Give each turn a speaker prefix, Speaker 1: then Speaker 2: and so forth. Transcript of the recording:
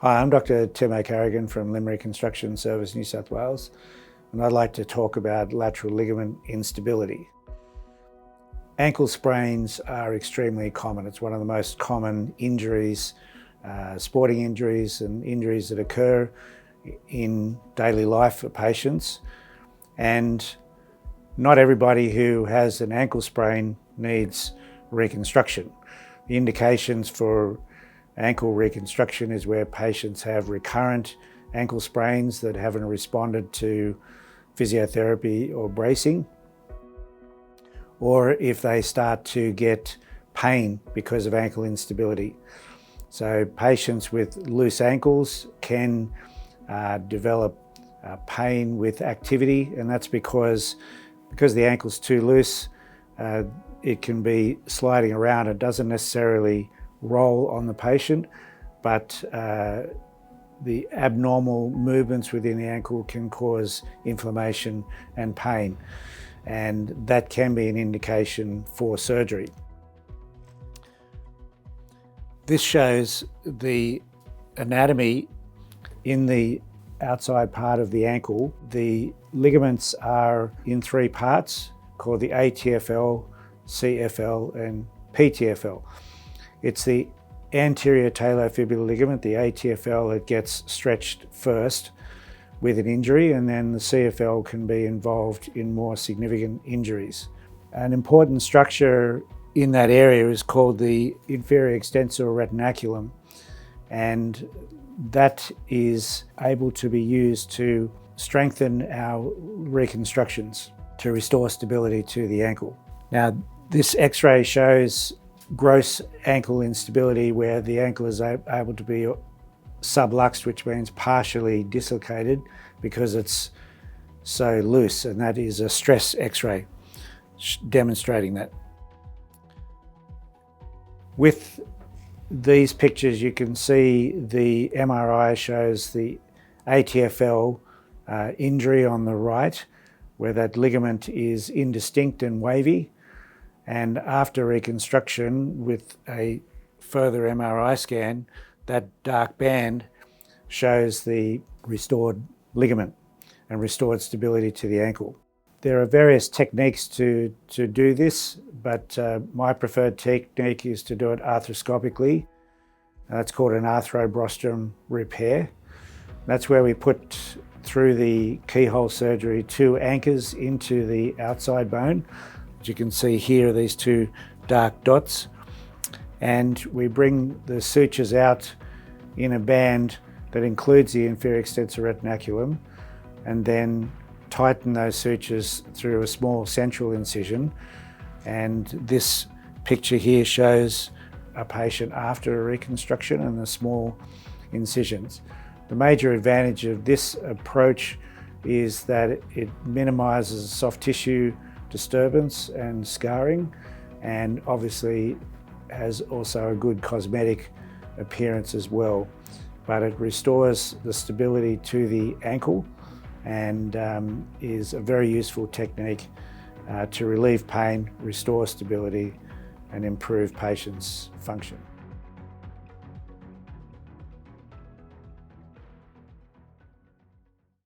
Speaker 1: Hi, I'm Dr. Tim O'Carrigan from Limerick Construction Service, New South Wales, and I'd like to talk about lateral ligament instability. Ankle sprains are extremely common. It's one of the most common injuries, sporting injuries and injuries that occur in daily life for patients. And not everybody who has an ankle sprain needs reconstruction. The indications for ankle reconstruction is where patients have recurrent ankle sprains that haven't responded to physiotherapy or bracing, or if they start to get pain because of ankle instability. So patients with loose ankles can develop pain with activity, and that's because the ankle's too loose, it can be sliding around. It doesn't necessarily roll on the patient, but the abnormal movements within the ankle can cause inflammation and pain, and that can be an indication for surgery. This shows the anatomy in the outside part of the ankle. The ligaments are in three parts called the ATFL, CFL and PTFL. It's the anterior talofibular ligament, the ATFL, that gets stretched first with an injury, and then the CFL can be involved in more significant injuries. An important structure in that area is called the inferior extensor retinaculum, and that is able to be used to strengthen our reconstructions to restore stability to the ankle. Now, this X-ray shows gross ankle instability where the ankle is able to be subluxed, which means partially dislocated because it's so loose, and that is a stress X-ray demonstrating that. With these pictures you can see the MRI shows the ATFL injury on the right, where that ligament is indistinct and wavy. And after reconstruction with a further MRI scan, that dark band shows the restored ligament and restored stability to the ankle. There are various techniques to do this, but my preferred technique is to do it arthroscopically. That's called an arthrobrostrum repair. That's where we put through the keyhole surgery 2 anchors into the outside bone. As you can see here, these 2 dark dots, and we bring the sutures out in a band that includes the inferior extensor retinaculum, and then tighten those sutures through a small central incision. And this picture here shows a patient after a reconstruction and the small incisions. The major advantage of this approach is that it minimises soft tissue disturbance and scarring, and obviously has also a good cosmetic appearance as well. But it restores the stability to the ankle and is a very useful technique to relieve pain, restore stability and improve patients' function.